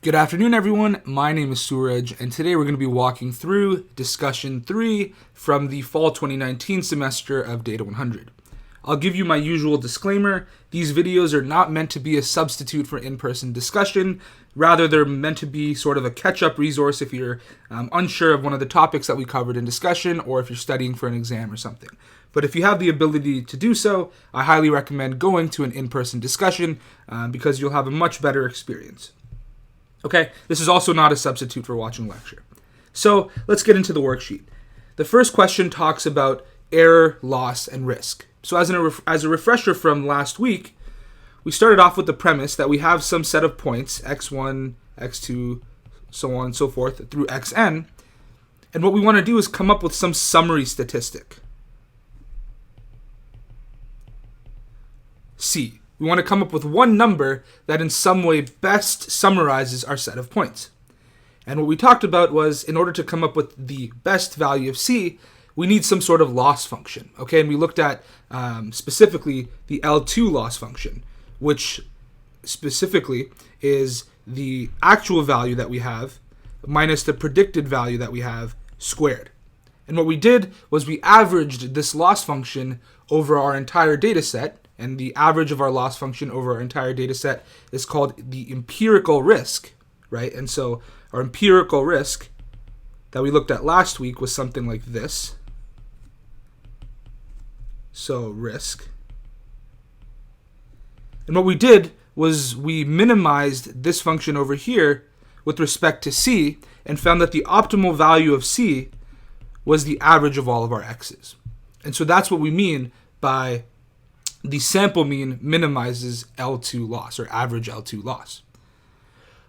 Good afternoon, everyone. My name is Suraj, and today we're going to be walking through discussion 3 from the fall 2019 semester of Data 100. I'll give you my usual disclaimer. These videos are not meant to be a substitute for in-person discussion. Rather, they're meant to be sort of a catch-up resource if you're unsure of one of the topics that we covered in discussion, or if you're studying for an exam or something. But if you have the ability to do so, I highly recommend going to an in-person discussion because you'll have a much better experience. Okay, this is also not a substitute for watching a lecture. So let's get into the worksheet. The first question talks about error, loss, and risk. So as a refresher from last week, we started off with the premise that we have some set of points, x1, x2, so on and so forth, through xn. And what we want to do is come up with some summary statistic. C. We want to come up with one number that in some way best summarizes our set of points. And what we talked about was, in order to come up with the best value of C, we need some sort of loss function. Okay, and we looked at specifically the L2 loss function, which specifically is the actual value that we have minus the predicted value that we have squared. And what we did was we averaged this loss function over our entire data set. And the average of our loss function over our entire data set is called the empirical risk, right? And so our empirical risk that we looked at last week was something like this. So risk. And what we did was we minimized this function over here with respect to C and found that the optimal value of C was the average of all of our x's. And so that's what we mean by the sample mean minimizes L2 loss, or average L2 loss.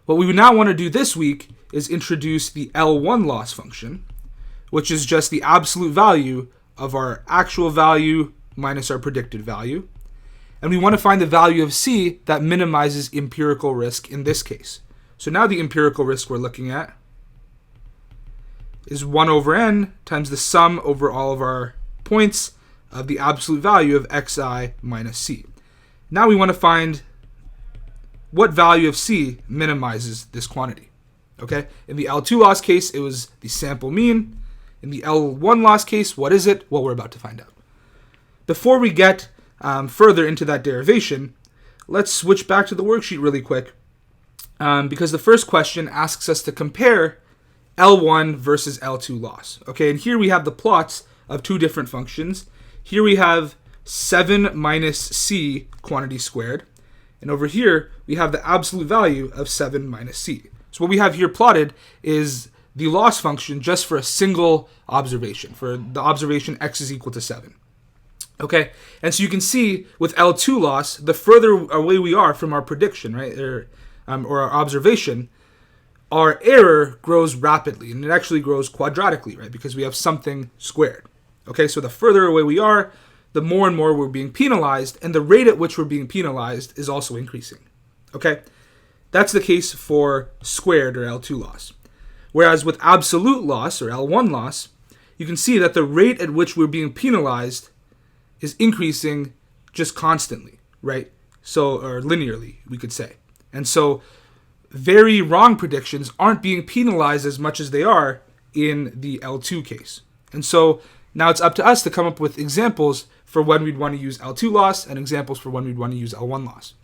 What we would now want to do this week is introduce the L1 loss function, which is just the absolute value of our actual value minus our predicted value. And we want to find the value of C that minimizes empirical risk in this case. So now the empirical risk we're looking at is 1 over n times the sum over all of our points of the absolute value of xi minus c. Now we want to find what value of c minimizes this quantity. Okay, in the L2 loss case, it was the sample mean. In the L1 loss case, what is it? Well, we're about to find out. Before we get further into that derivation, let's switch back to the worksheet really quick because the first question asks us to compare L1 versus L2 loss. Okay, and here we have the plots of two different functions. Here we have 7 minus c quantity squared. And over here, we have the absolute value of 7 minus c. So what we have here plotted is the loss function just for a single observation, for the observation x is equal to 7. Okay, and so you can see with L2 loss, the further away we are from our prediction, right, or our observation, our error grows rapidly, and it actually grows quadratically, right, because we have something squared. Okay, so the further away we are, the more and more we're being penalized, and the rate at which we're being penalized is also increasing. Okay, that's the case for squared or L2 loss. Whereas with absolute loss or L1 loss, you can see that the rate at which we're being penalized is increasing just constantly, right? So, or linearly, we could say. And so very wrong predictions aren't being penalized as much as they are in the L2 case. And so now it's up to us to come up with examples for when we'd want to use L2 loss and examples for when we'd want to use L1 loss.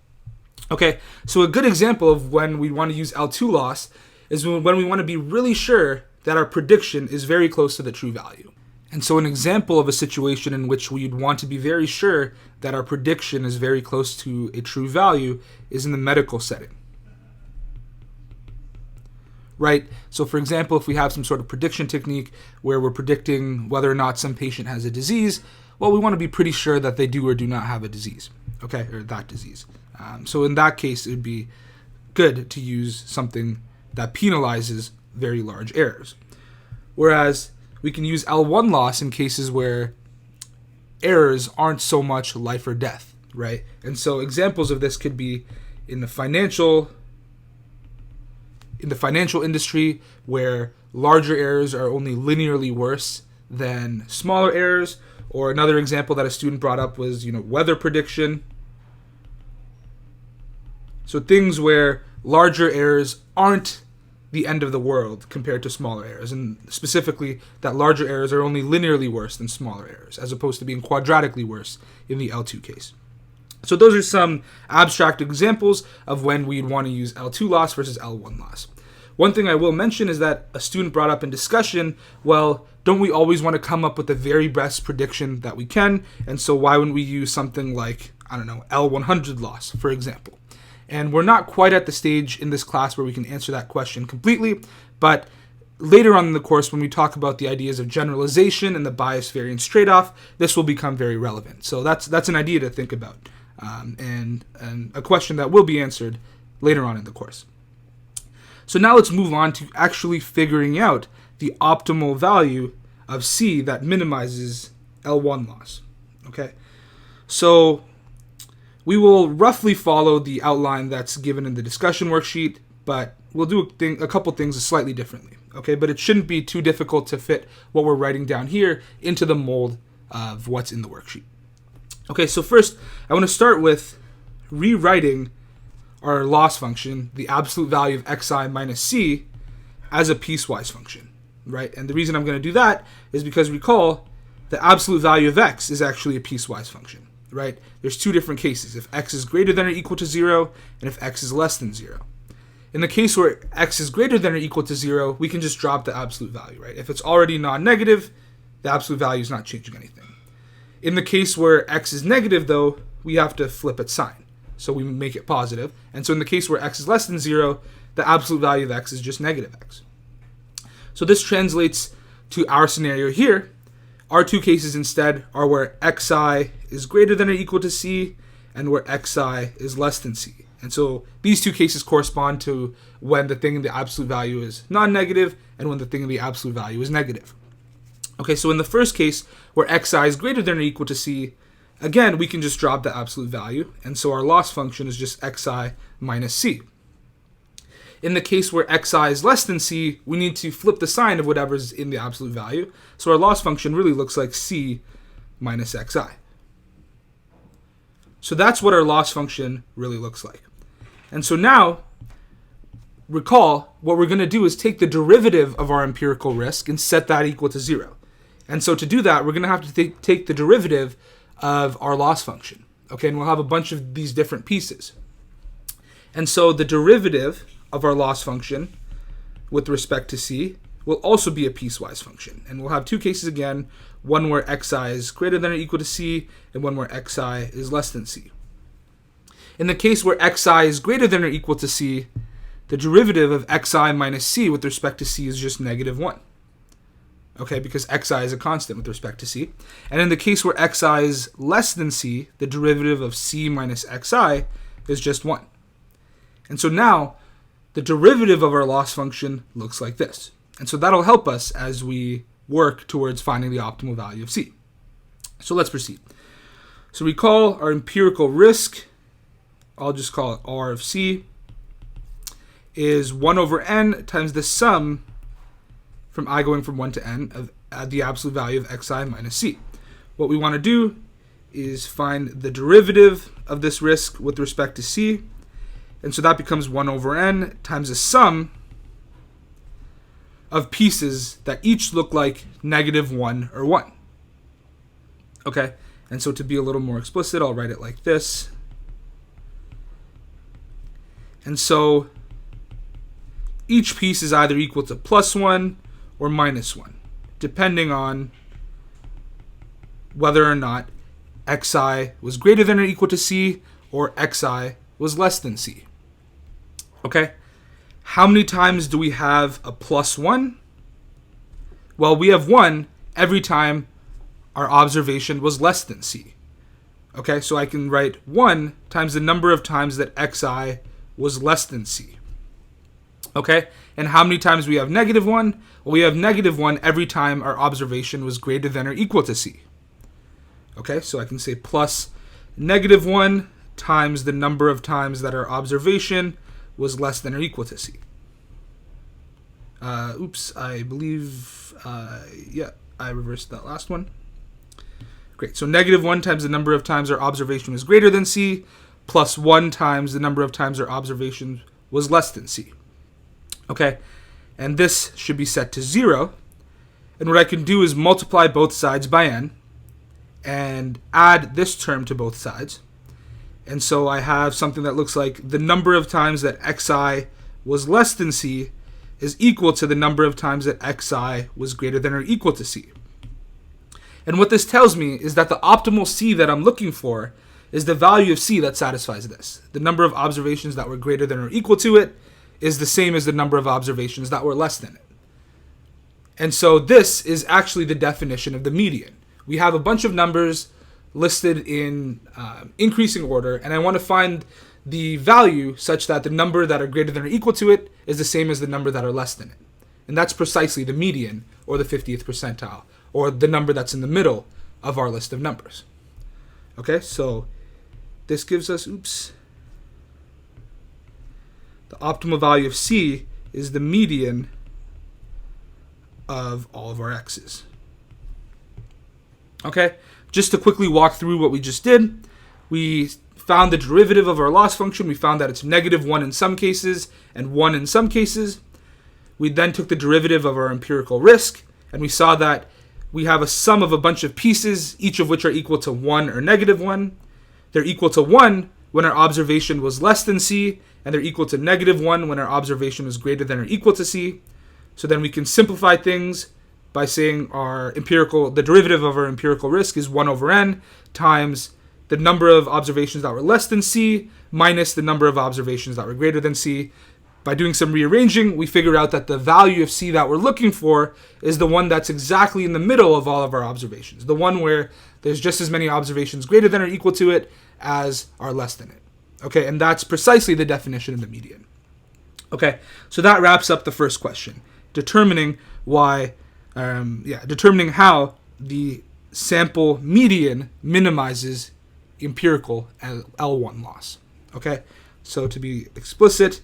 Okay, so a good example of when we want to use L2 loss is when we want to be really sure that our prediction is very close to the true value. And so an example of a situation in which we'd want to be very sure that our prediction is very close to a true value is in the medical setting. Right? So for example, if we have some sort of prediction technique where we're predicting whether or not some patient has a disease, well, we want to be pretty sure that they do or do not have a disease, okay, or that disease. So in that case, it would be good to use something that penalizes very large errors. Whereas we can use L1 loss in cases where errors aren't so much life or death, right? And so examples of this could be in the financial industry, where larger errors are only linearly worse than smaller errors. Or another example that a student brought up was, weather prediction. So things where larger errors aren't the end of the world compared to smaller errors, and specifically that larger errors are only linearly worse than smaller errors, as opposed to being quadratically worse in the L2 case. So those are some abstract examples of when we'd want to use L2 loss versus L1 loss. One thing I will mention is that a student brought up in discussion, well, don't we always want to come up with the very best prediction that we can? And so why wouldn't we use something like, I don't know, L100 loss, for example? And we're not quite at the stage in this class where we can answer that question completely, but later on in the course, when we talk about the ideas of generalization and the bias variance trade-off, this will become very relevant. So that's an idea to think about, and a question that will be answered later on in the course. So now let's move on to actually figuring out the optimal value of C that minimizes L1 loss. Okay, so we will roughly follow the outline that's given in the discussion worksheet, but we'll do a couple things slightly differently. Okay, but it shouldn't be too difficult to fit what we're writing down here into the mold of what's in the worksheet. Okay, so first I want to start with rewriting our loss function, the absolute value of xi minus c, as a piecewise function, right? And the reason I'm going to do that is because recall the absolute value of x is actually a piecewise function, right? There's two different cases, if x is greater than or equal to 0, and if x is less than 0. In the case where x is greater than or equal to 0, we can just drop the absolute value, right? If it's already non-negative, the absolute value is not changing anything. In the case where x is negative, though, we have to flip its sign. So we make it positive. And so in the case where x is less than 0, the absolute value of x is just negative x. So this translates to our scenario here. Our two cases instead are where xi is greater than or equal to c and where xi is less than c. And so these two cases correspond to when the thing in the absolute value is non-negative and when the thing in the absolute value is negative. Okay, so in the first case where xi is greater than or equal to c, again, we can just drop the absolute value, and so our loss function is just xi minus c. In the case where xi is less than c, we need to flip the sign of whatever's in the absolute value, so our loss function really looks like c minus xi. So that's what our loss function really looks like. And so now, recall, what we're going to do is take the derivative of our empirical risk and set that equal to 0. And so to do that, we're going to have to take the derivative of our loss function. Okay, and we'll have a bunch of these different pieces. And so the derivative of our loss function with respect to c will also be a piecewise function. And we'll have two cases again, one where xi is greater than or equal to c, and one where xi is less than c. In the case where xi is greater than or equal to c, the derivative of xi minus c with respect to c is just negative 1. Okay, because xi is a constant with respect to c. And in the case where xi is less than c, the derivative of c minus xi is just 1. And so now, the derivative of our loss function looks like this. And so that'll help us as we work towards finding the optimal value of c. So let's proceed. So recall our empirical risk, I'll just call it r of c, is 1 over n times the sum from I going from 1 to n of the absolute value of xi minus c. What we want to do is find the derivative of this risk with respect to c, and so that becomes 1 over n times the sum of pieces that each look like negative 1 or 1. Okay, and so to be a little more explicit, I'll write it like this. And so each piece is either equal to plus 1 or minus 1, depending on whether or not xi was greater than or equal to c or xi was less than c. Okay? How many times do we have a plus 1? Well, we have 1 every time our observation was less than c. Okay, so I can write 1 times the number of times that xi was less than c. Okay, and how many times we have negative 1? Well, we have negative 1 every time our observation was greater than or equal to c. Okay, so I can say plus negative 1 times the number of times that our observation was less than or equal to c. I believe, I reversed that last one. Great, so negative 1 times the number of times our observation was greater than c, plus 1 times the number of times our observation was less than C. Okay, and this should be set to 0. And what I can do is multiply both sides by n and add this term to both sides. And so I have something that looks like the number of times that xi was less than C is equal to the number of times that xi was greater than or equal to C. And what this tells me is that the optimal C that I'm looking for is the value of C that satisfies this. The number of observations that were greater than or equal to it is the same as the number of observations that were less than it. And so this is actually the definition of the median. We have a bunch of numbers listed in increasing order, and I want to find the value such that the number that are greater than or equal to it is the same as the number that are less than it. And that's precisely the median, or the 50th percentile, or the number that's in the middle of our list of numbers. Okay, so this gives us, the optimal value of C is the median of all of our x's. Okay, just to quickly walk through what we just did, we found the derivative of our loss function. We found that it's -1 in some cases and 1 in some cases. We then took the derivative of our empirical risk, and we saw that we have a sum of a bunch of pieces, each of which are equal to 1 or -1. They're equal to 1 when our observation was less than C, and they're equal to -1 when our observation was greater than or equal to C. So then we can simplify things by saying the derivative of our empirical risk is 1 over n times the number of observations that were less than C minus the number of observations that were greater than C. By doing some rearranging, we figure out that the value of C that we're looking for is the one that's exactly in the middle of all of our observations, the one where there's just as many observations greater than or equal to it as are less than it. Okay, and that's precisely the definition of the median. Okay, so that wraps up the first question, determining how the sample median minimizes empirical L1 loss. Okay, so to be explicit,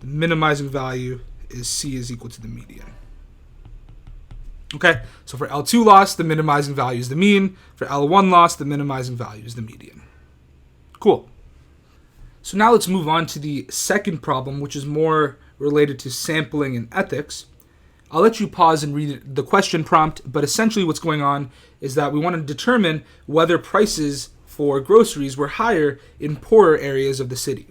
the minimizing value is C is equal to the median. Okay, so for L2 loss, the minimizing value is the mean. For L1 loss, the minimizing value is the median. Cool. So now let's move on to the second problem, which is more related to sampling and ethics. I'll let you pause and read the question prompt, but essentially what's going on is that we want to determine whether prices for groceries were higher in poorer areas of the city.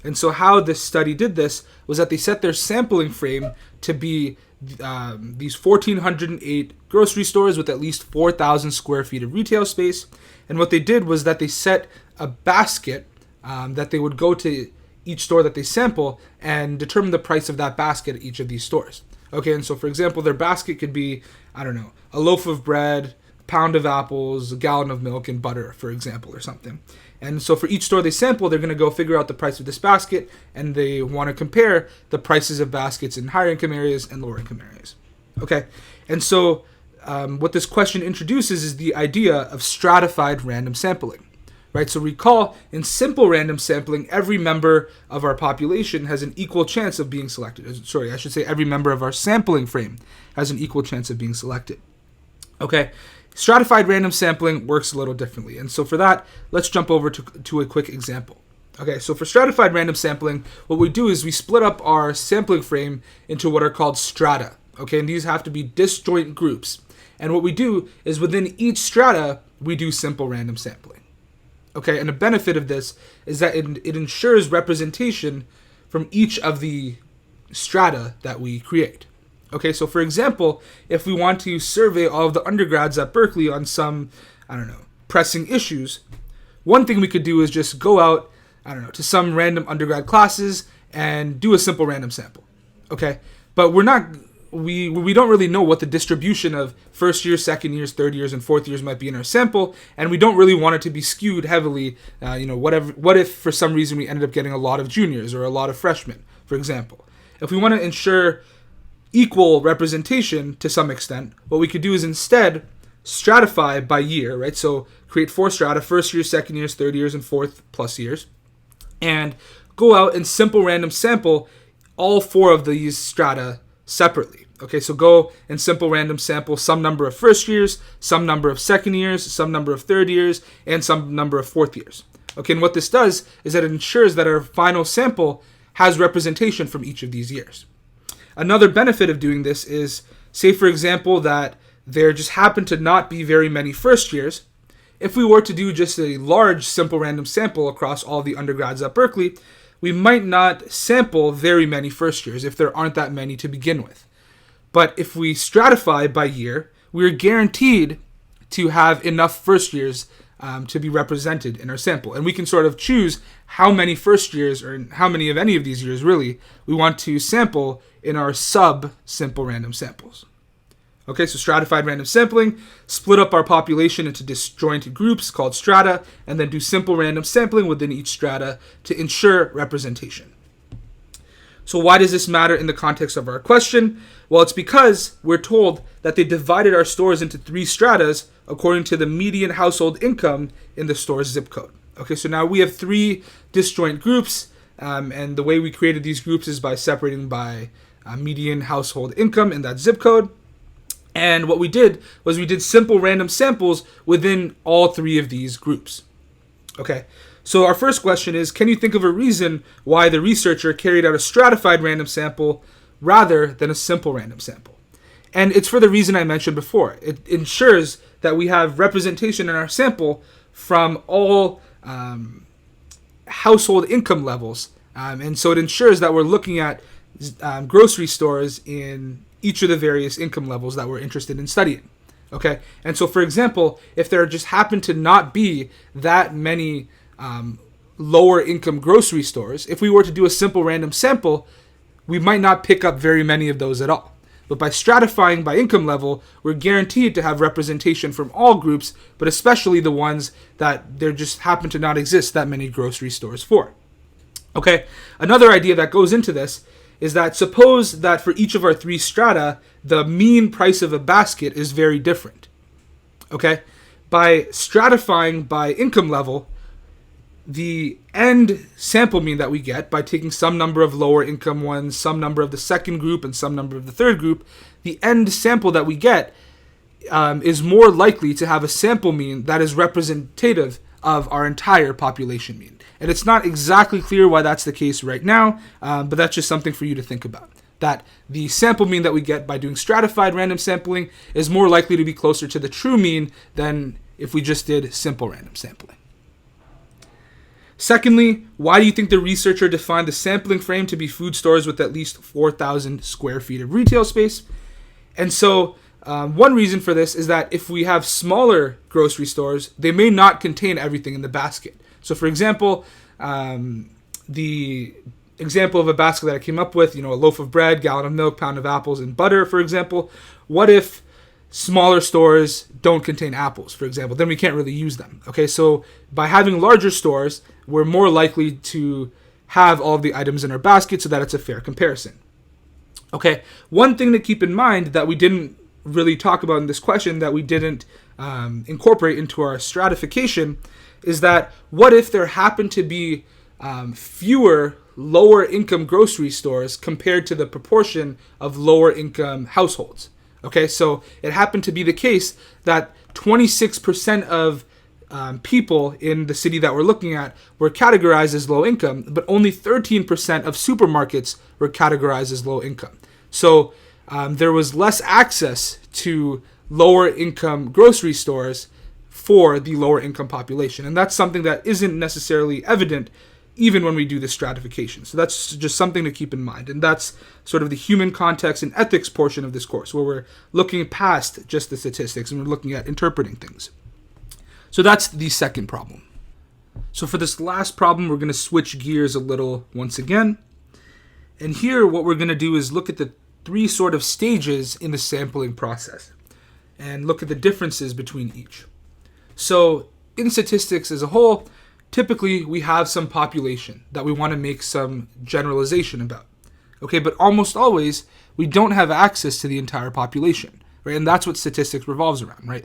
And so how this study did this was that they set their sampling frame to be these 1,408 grocery stores with at least 4,000 square feet of retail space. And what they did was that they set a basket that they would go to each store that they sample and determine the price of that basket at each of these stores. Okay, and so for example, their basket could be, a loaf of bread, a pound of apples, a gallon of milk, and butter, for example, or something. And so for each store they sample, they're going to go figure out the price of this basket, and they want to compare the prices of baskets in higher income areas and lower income areas. Okay, and so what this question introduces is the idea of stratified random sampling. Right, so recall, in simple random sampling, every member of our population has an equal chance of being selected. Every member of our sampling frame has an equal chance of being selected. Okay, stratified random sampling works a little differently. And so for that, let's jump over to a quick example. Okay, so for stratified random sampling, what we do is we split up our sampling frame into what are called strata. Okay, and these have to be disjoint groups. And what we do is within each strata, we do simple random sampling. Okay, and the benefit of this is that it ensures representation from each of the strata that we create. Okay, so for example, if we want to survey all of the undergrads at Berkeley on some, pressing issues, one thing we could do is just go out, to some random undergrad classes and do a simple random sample. Okay, but we don't really know what the distribution of first years, second years, third years, and fourth years might be in our sample, and we don't really want it to be skewed heavily. What if for some reason we ended up getting a lot of juniors or a lot of freshmen, for example? If we want to ensure equal representation to some extent, what we could do is instead stratify by year, right? So create 4 strata: first years, second years, third years, and fourth plus years, and go out and simple random sample all 4 of these strata separately. Okay, so go and simple random sample some number of first years, some number of second years, some number of third years, and some number of fourth years. Okay, and what this does is that it ensures that our final sample has representation from each of these years. Another benefit of doing this is, say for example, that there just happen to not be very many first years. If we were to do just a large simple random sample across all the undergrads at Berkeley, we might not sample very many first years if there aren't that many to begin with. But if we stratify by year, we're guaranteed to have enough first years to be represented in our sample. And we can sort of choose how many first years, or how many of any of these years really, we want to sample in our sub-simple random samples. Okay, so stratified random sampling, split up our population into disjoint groups called strata, and then do simple random sampling within each strata to ensure representation. So why does this matter in the context of our question? Well, it's because we're told that they divided our stores into 3 stratas according to the median household income in the store's zip code. Okay, so now we have 3 disjoint groups, and the way we created these groups is by separating by median household income in that zip code. And what we did was we did simple random samples within all 3 of these groups. Okay, so our first question is, can you think of a reason why the researcher carried out a stratified random sample rather than a simple random sample? And it's for the reason I mentioned before. It ensures that we have representation in our sample from all household income levels. And so it ensures that we're looking at grocery stores in each of the various income levels that we're interested in studying. Okay, and so for example, if there just happen to not be that many lower income grocery stores, if we were to do a simple random sample, we might not pick up very many of those at all. But by stratifying by income level, we're guaranteed to have representation from all groups, but especially the ones that there just happen to not exist that many grocery stores for. Okay, another idea that goes into this is that suppose that for each of our 3 strata, the mean price of a basket is very different. Okay? By stratifying by income level, the end sample mean that we get by taking some number of lower income ones, some number of the second group, and some number of the third group, the end sample that we get is more likely to have a sample mean that is representative of our entire population mean. And it's not exactly clear why that's the case right now, but that's just something for you to think about. That the sample mean that we get by doing stratified random sampling is more likely to be closer to the true mean than if we just did simple random sampling. Secondly, why do you think the researcher defined the sampling frame to be food stores with at least 4,000 square feet of retail space? And so one reason for this is that if we have smaller grocery stores, they may not contain everything in the basket. So for example, the example of a basket that I came up with, a loaf of bread, gallon of milk, pound of apples, and butter, for example. What if smaller stores don't contain apples, for example? Then we can't really use them. Okay, so by having larger stores, we're more likely to have all of the items in our basket so that it's a fair comparison. Okay, one thing to keep in mind that we didn't really talk about in this question, that we didn't incorporate into our stratification, is that what if there happen to be fewer lower income grocery stores compared to the proportion of lower income households? Okay, so it happened to be the case that 26% of people in the city that we're looking at were categorized as low income, but only 13% of supermarkets were categorized as low income. So there was less access to lower income grocery stores for the lower income population. And that's something that isn't necessarily evident even when we do the stratification. So that's just something to keep in mind. And that's sort of the human context and ethics portion of this course, where we're looking past just the statistics and we're looking at interpreting things. So that's the second problem. So for this last problem, we're going to switch gears a little once again. And here what we're going to do is look at the 3 sort of stages in the sampling process and look at the differences between each. So in statistics as a whole, typically we have some population that we want to make some generalization about. Okay, but almost always we don't have access to the entire population, right? And that's what statistics revolves around, right?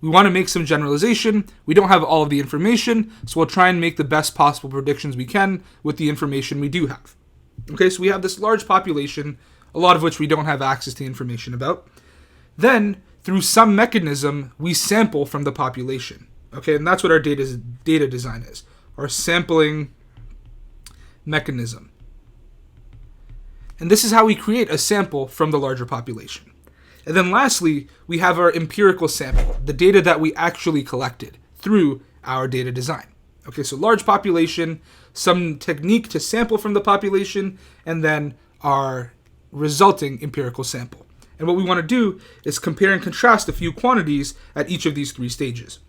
We want to make some generalization. We don't have all of the information, so we'll try and make the best possible predictions we can with the information we do have. Okay, so we have this large population a lot of which we don't have access to information about. Then, through some mechanism, we sample from the population. Okay, and that's what our data design is, our sampling mechanism. And this is how we create a sample from the larger population. And then lastly, we have our empirical sample, the data that we actually collected through our data design. Okay, so large population, some technique to sample from the population, and then our resulting empirical sample. And what we want to do is compare and contrast a few quantities at each of these three stages.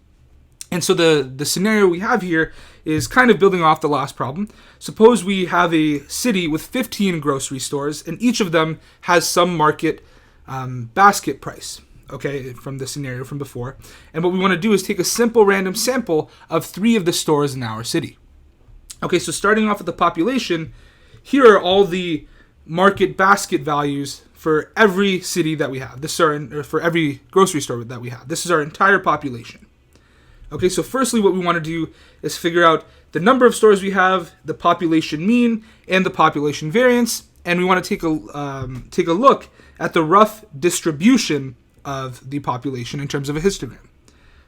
And so the scenario we have here is kind of building off the last problem. Suppose we have a city with 15 grocery stores, and each of them has some market basket price, okay, from the scenario from before. And what we want to do is take a simple random sample of 3 of the stores in our city. Okay, so starting off with the population, here are all the market basket values for every city that we have. Or for every grocery store that we have. This is our entire population. Okay, so firstly what we want to do is figure out the number of stores we have, the population mean, and the population variance, and we want to take a look at the rough distribution of the population in terms of a histogram.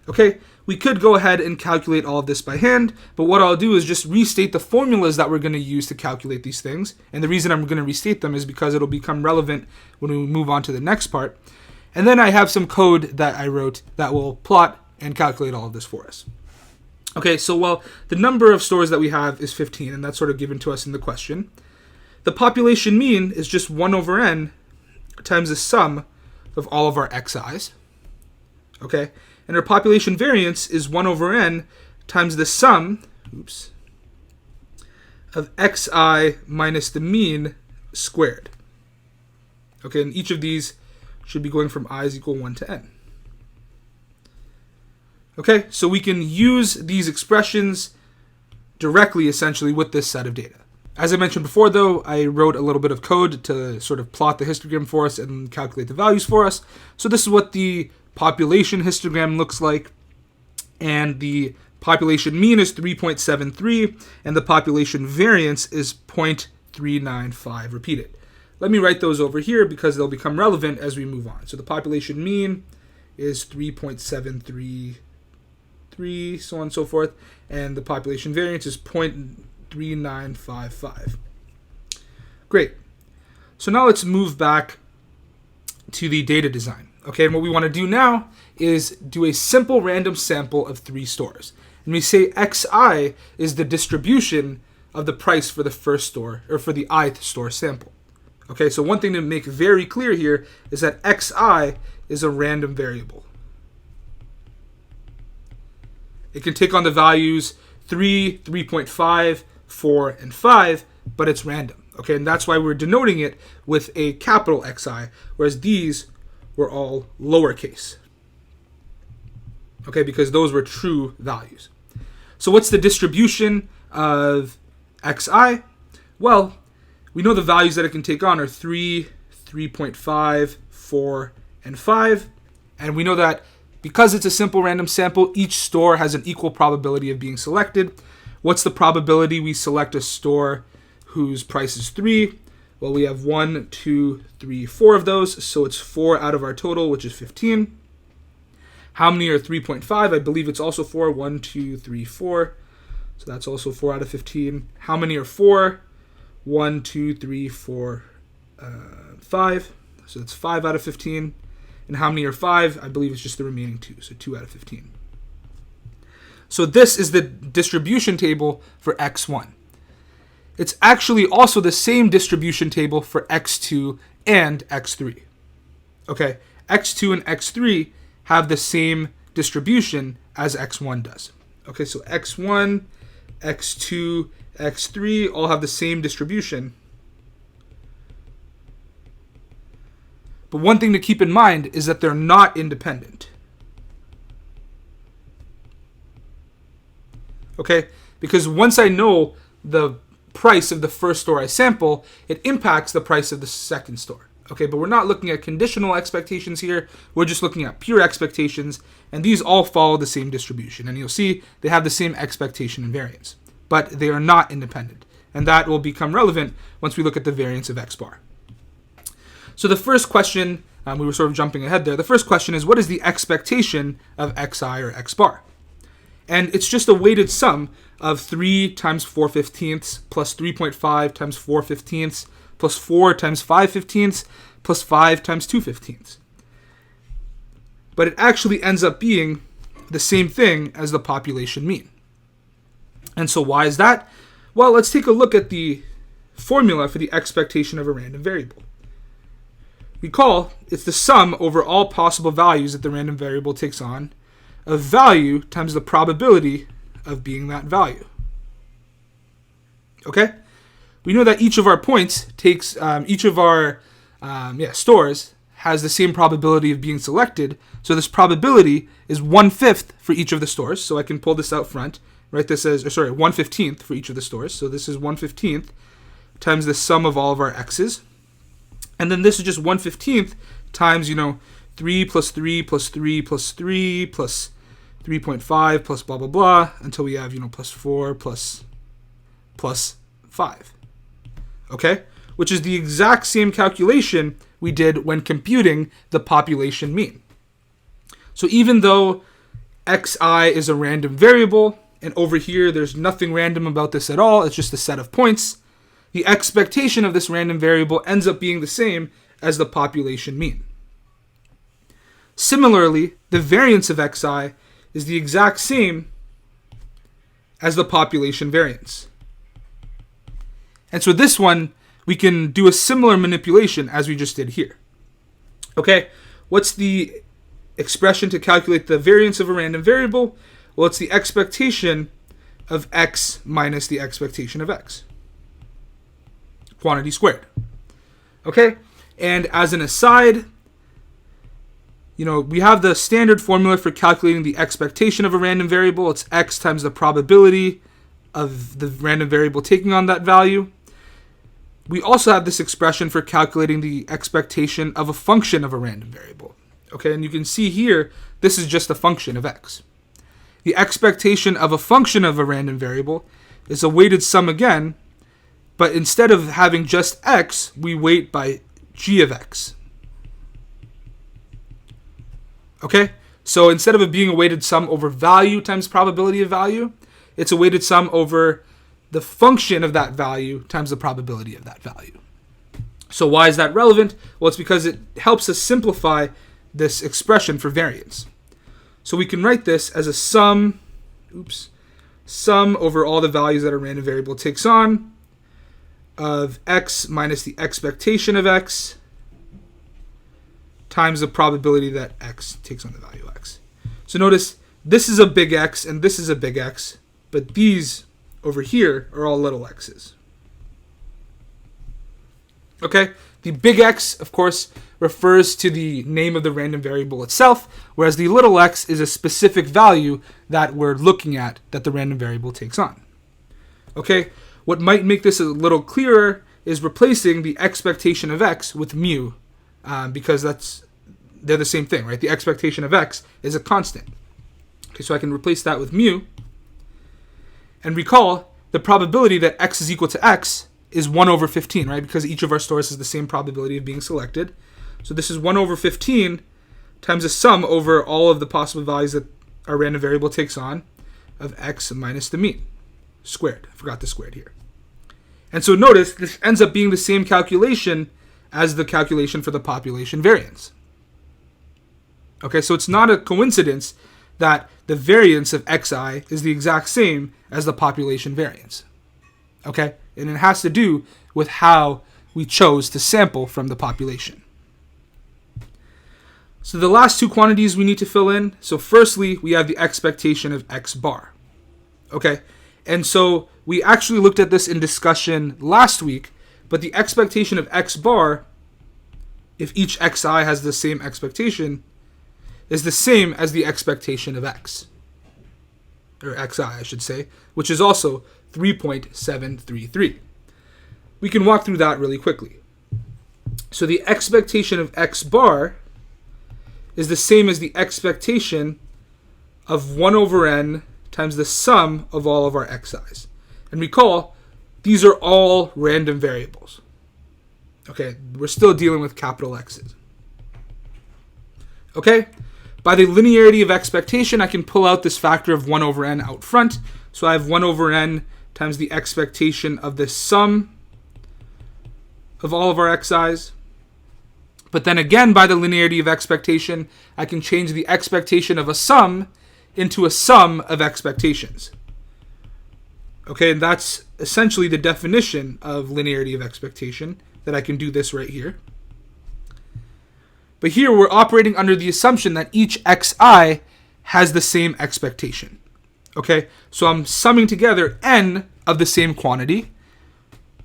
Okay, we could go ahead and calculate all of this by hand, but what I'll do is just restate the formulas that we're going to use to calculate these things, and the reason I'm going to restate them is because it'll become relevant when we move on to the next part. And then I have some code that I wrote that will plot and calculate all of this for us. Okay, so well, the number of stores that we have is 15, and that's sort of given to us in the question. The population mean is just 1 over n times the sum of all of our xi's. Okay, and our population variance is 1 over n times the sum of xi minus the mean squared. Okay, and each of these should be going from I is equal 1 to n. Okay, so we can use these expressions directly, essentially, with this set of data. As I mentioned before, though, I wrote a little bit of code to sort of plot the histogram for us and calculate the values for us. So this is what the population histogram looks like. And the population mean is 3.73, and the population variance is 0.395 repeated. Let me write those over here because they'll become relevant as we move on. So the population mean is 3.733, so on and so forth, and the population variance is 0.3955. Great. So now let's move back to the data design. Okay, and what we want to do now is do a simple random sample of 3 stores. And we say xi is the distribution of the price for the first store, or for the ith store sample. Okay, so one thing to make very clear here is that xi is a random variable. It can take on the values 3, 3.5, 4, and 5, but it's random. Okay, and that's why we're denoting it with a capital Xi, whereas these were all lowercase. Okay, because those were true values. So what's the distribution of Xi? Well, we know the values that it can take on are 3, 3.5, 4, and 5. And we know that because it's a simple random sample, each store has an equal probability of being selected. What's the probability we select a store whose price is 3? Well, we have 1, 2, 3, 4 of those, so it's 4 out of our total, which is 15. How many are 3.5? I believe it's also 4. 1, 2, 3, 4. So that's also 4 out of 15. How many are 4? 1, 2, 3, 4, 5. So that's 5 out of 15. And how many are 5? I believe it's just the remaining 2, so 2 out of 15. So this is the distribution table for x1. It's actually also the same distribution table for x2 and x3. Okay, x2 and x3 have the same distribution as x1 does. Okay, so x1, x2, x3 all have the same distribution. But one thing to keep in mind is that they're not independent. Okay? Because once I know the price of the first store I sample, it impacts the price of the second store. Okay, but we're not looking at conditional expectations here. We're just looking at pure expectations, and these all follow the same distribution. And you'll see they have the same expectation and variance, but they are not independent. And that will become relevant once we look at the variance of x bar. So the first question, we were sort of jumping ahead there. The first question is, what is the expectation of xi or x bar? And it's just a weighted sum of 3 times 4/15 plus 3.5 times 4/15 plus 4 times 5/15 plus 5 times 2/15. But it actually ends up being the same thing as the population mean. And so why is that? Well, let's take a look at the formula for the expectation of a random variable. Recall, it's the sum over all possible values that the random variable takes on of value times the probability of being that value. Okay? We know that each of our points takes, each of our stores has the same probability of being selected. So this probability is 1/5 for each of the stores. So I can pull this out front, write this as, 1/15 for each of the stores. So this is 1/15 times the sum of all of our x's. And then this is just 1/15 times, 3 plus 3 plus 3 plus 3 plus 3.5 plus blah, blah, blah, until we have, plus 4 plus 5. Okay? Which is the exact same calculation we did when computing the population mean. So even though xi is a random variable, and over here there's nothing random about this at all, it's just a set of points, the expectation of this random variable ends up being the same as the population mean. Similarly, the variance of xi is the exact same as the population variance. And so this one, we can do a similar manipulation as we just did here. Okay, what's the expression to calculate the variance of a random variable? Well, it's the expectation of x minus the expectation of x. Quantity squared. Okay, and as an aside, we have the standard formula for calculating the expectation of a random variable. It's x times the probability of the random variable taking on that value. We also have this expression for calculating the expectation of a function of a random variable. Okay, and you can see here, this is just a function of x. The expectation of a function of a random variable is a weighted sum again, but instead of having just x, we weight by g of x. Okay, so instead of it being a weighted sum over value times probability of value, it's a weighted sum over the function of that value times the probability of that value. So why is that relevant? Well, it's because it helps us simplify this expression for variance. So we can write this as a sum over all the values that a random variable takes on of x minus the expectation of x times the probability that x takes on the value x. So notice this is a big X and this is a big X, but these over here are all little x's. Okay, the big X, of course, refers to the name of the random variable itself, whereas the little x is a specific value that we're looking at that the random variable takes on. Okay, what might make this a little clearer is replacing the expectation of x with mu, because they're the same thing, right? The expectation of x is a constant. Okay, so I can replace that with mu. And recall, the probability that x is equal to x is 1 over 15, right? Because each of our stores has the same probability of being selected. So this is 1 over 15 times the sum over all of the possible values that our random variable takes on of x minus the mean, squared. I forgot the squared here. And so notice, this ends up being the same calculation as the calculation for the population variance. Okay, so it's not a coincidence that the variance of xi is the exact same as the population variance. Okay, and it has to do with how we chose to sample from the population. So the last two quantities we need to fill in. So firstly, we have the expectation of x bar. Okay, and so we actually looked at this in discussion last week, but the expectation of x bar, if each xi has the same expectation, is the same as the expectation of x, or xi I should say, which is also 3.733. We can walk through that really quickly. So the expectation of x bar is the same as the expectation of 1 over n times the sum of all of our xi's. And recall, these are all random variables. Okay, we're still dealing with capital X's. Okay, by the linearity of expectation, I can pull out this factor of 1 over n out front. So I have 1 over n times the expectation of the sum of all of our xi's. But then again, by the linearity of expectation, I can change the expectation of a sum into a sum of expectations. Okay, and that's essentially the definition of linearity of expectation, that I can do this right here. But here we're operating under the assumption that each xi has the same expectation. Okay, so I'm summing together n of the same quantity.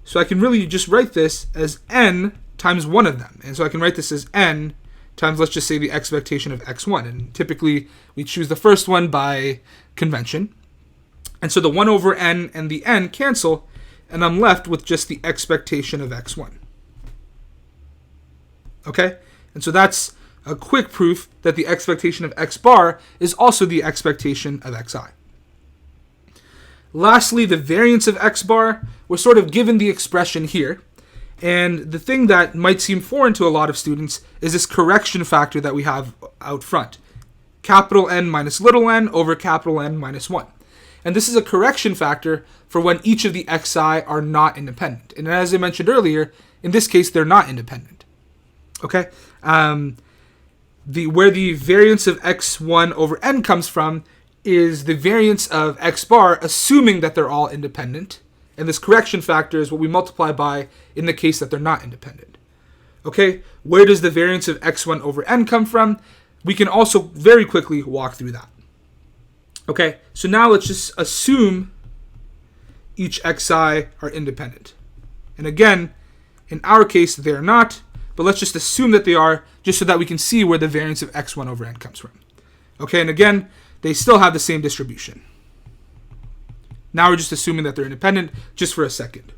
So I can really just write this as n times one of them. And so I can write this as n times, let's just say, the expectation of x1. And typically we choose the first one by convention. And so the 1 over n and the n cancel, and I'm left with just the expectation of x1. Okay? And so that's a quick proof that the expectation of x bar is also the expectation of xi. Lastly, the variance of x bar, we're sort of given the expression here. And the thing that might seem foreign to a lot of students is this correction factor that we have out front. Capital N minus little n over capital N minus 1. And this is a correction factor for when each of the xi are not independent. And as I mentioned earlier, in this case, they're not independent. Okay? Where the variance of x1 over n comes from is the variance of x bar, assuming that they're all independent. And this correction factor is what we multiply by in the case that they're not independent. Okay? Where does the variance of x1 over n come from? We can also very quickly walk through that. Okay, so now let's just assume each xi are independent. And again, in our case, they're not, but let's just assume that they are, just so that we can see where the variance of x1 over n comes from. Okay, and again, they still have the same distribution. Now we're just assuming that they're independent, just for a second.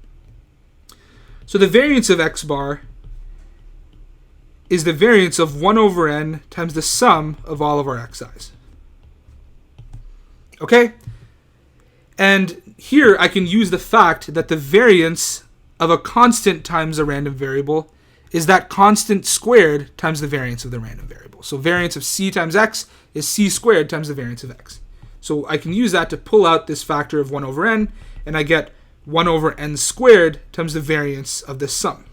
So the variance of x bar is the variance of 1 over n times the sum of all of our xi's. Okay? And here I can use the fact that the variance of a constant times a random variable is that constant squared times the variance of the random variable. So variance of c times x is c squared times the variance of x. So I can use that to pull out this factor of 1 over n, and I get 1 over n squared times the variance of this sum.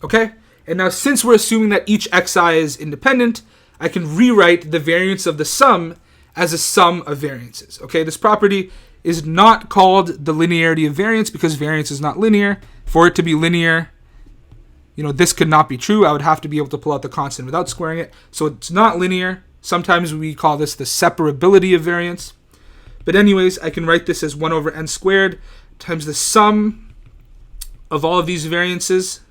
Okay? And now since we're assuming that each xi is independent, I can rewrite the variance of the sum as a sum of variances. Okay, this property is not called the linearity of variance because variance is not linear. For it to be linear, this could not be true. I would have to be able to pull out the constant without squaring it. So it's not linear. Sometimes we call this the separability of variance. But anyways, I can write this as 1 over n squared times the sum of all of these variances.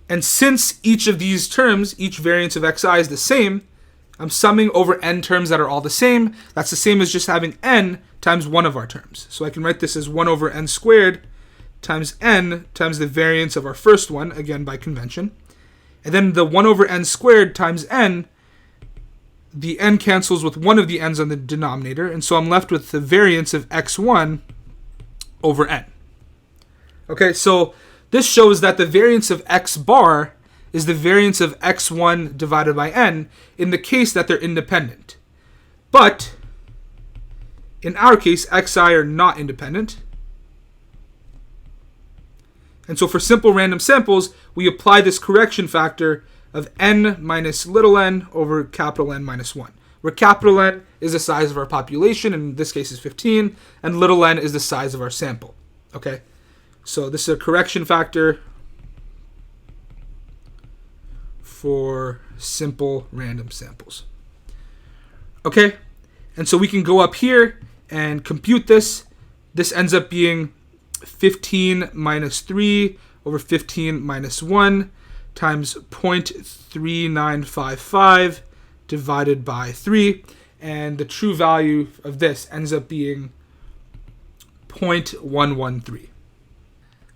And since each of these terms, each variance of xi is the same, I'm summing over n terms that are all the same. That's the same as just having n times one of our terms. So I can write this as 1 over n squared times n times the variance of our first one, again by convention. And then the 1 over n squared times n, the n cancels with one of the n's on the denominator, and so I'm left with the variance of x1 over n. Okay, so this shows that the variance of x bar is the variance of x1 divided by n in the case that they're independent. But in our case, xi are not independent. And so for simple random samples, we apply this correction factor of n minus little n over capital N minus 1, where capital N is the size of our population, in this case is 15, and little n is the size of our sample. Okay? So this is a correction factor for simple random samples. Okay? And so we can go up here and compute this. This ends up being 15 minus 3 over 15 minus 1 times 0.3955 divided by 3. And the true value of this ends up being 0.113.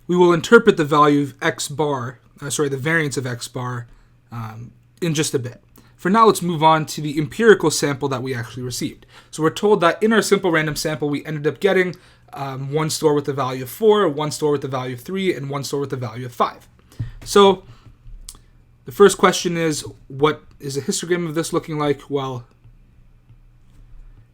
We will interpret the value of x bar, the variance of x bar, in just a bit. For now, let's move on to the empirical sample that we actually received. So we're told that in our simple random sample, we ended up getting one store with the value of 4, one store with the value of 3, and one store with the value of 5. So the first question is, what is a histogram of this looking like? Well,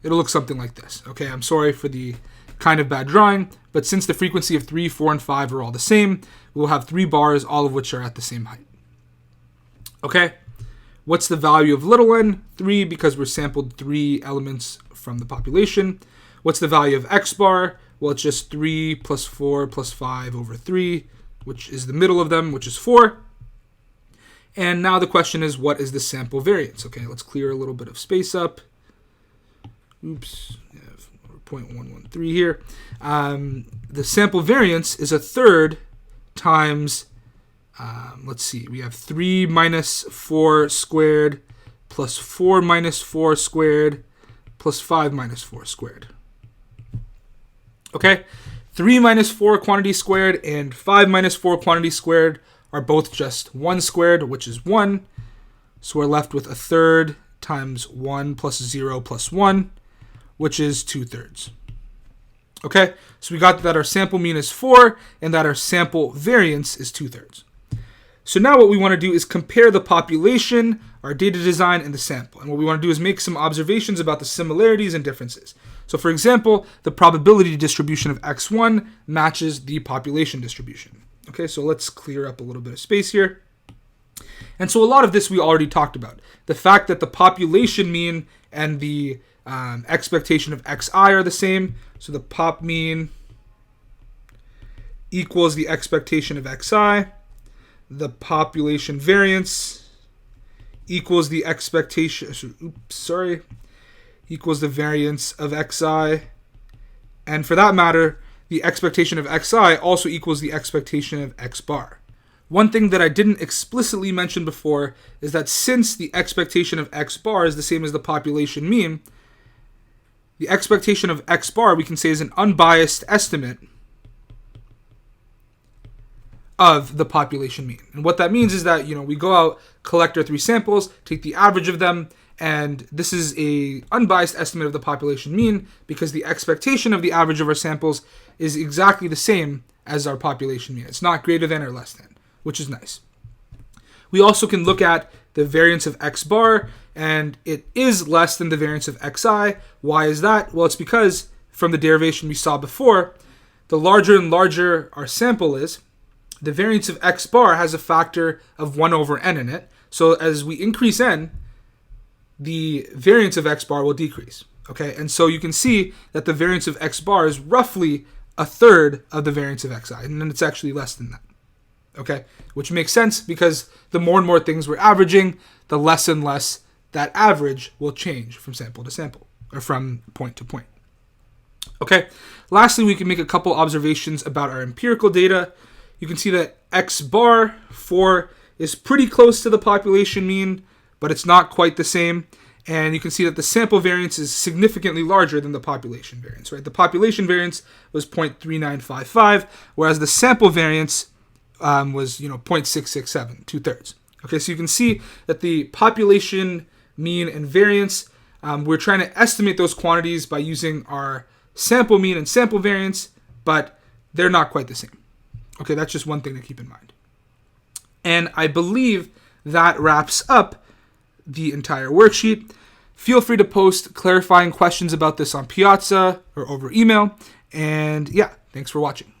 it'll look something like this. Okay, I'm sorry for the kind of bad drawing, but since the frequency of 3, 4, and 5 are all the same, we'll have 3 bars, all of which are at the same height. Okay, what's the value of little n? 3, because we're sampled 3 elements from the population. What's the value of x bar? Well, it's just 3 plus 4 plus 5 over 3, which is the middle of them, which is 4. And now the question is, what is the sample variance? Okay, let's clear a little bit of space up. Oops, I have 0.113 here. The sample variance is a third times, let's see, we have 3 minus 4 squared plus 4 minus 4 squared plus 5 minus 4 squared. Okay, 3 minus 4 quantity squared and 5 minus 4 quantity squared are both just 1 squared, which is 1. So we're left with a third times 1 plus 0 plus 1, which is 2/3. Okay, so we got that our sample mean is 4 and that our sample variance is 2/3. So now what we want to do is compare the population, our data design, and the sample. And what we want to do is make some observations about the similarities and differences. So for example, the probability distribution of x1 matches the population distribution. Okay, so let's clear up a little bit of space here. And so a lot of this we already talked about. The fact that the population mean and the expectation of xi are the same. So the pop mean equals the expectation of xi. The population variance equals the expectation, equals the variance of xi. And for that matter, the expectation of xi also equals the expectation of x bar. One thing that I didn't explicitly mention before is that since the expectation of x bar is the same as the population mean, the expectation of x bar we can say is an unbiased estimate of the population mean. And what that means is that, we go out, collect our 3 samples, take the average of them, and this is a unbiased estimate of the population mean because the expectation of the average of our samples is exactly the same as our population mean. It's not greater than or less than, which is nice. We also can look at the variance of x bar, and it is less than the variance of xi. Why is that? Well, it's because from the derivation we saw before, the larger and larger our sample is, the variance of x bar has a factor of 1 over n in it. So as we increase n, the variance of x bar will decrease. Okay, and so you can see that the variance of x bar is roughly a third of the variance of xi, and then it's actually less than that. Okay, which makes sense because the more and more things we're averaging, the less and less that average will change from sample to sample, or from point to point. Okay, lastly, we can make a couple observations about our empirical data. You can see that x bar 4 is pretty close to the population mean, but it's not quite the same. And you can see that the sample variance is significantly larger than the population variance, right? The population variance was 0.3955, whereas the sample variance was 0.667, 2/3. Okay, so you can see that the population mean and variance, we're trying to estimate those quantities by using our sample mean and sample variance, but they're not quite the same. Okay, that's just one thing to keep in mind. And I believe that wraps up the entire worksheet. Feel free to post clarifying questions about this on Piazza or over email. And yeah, thanks for watching.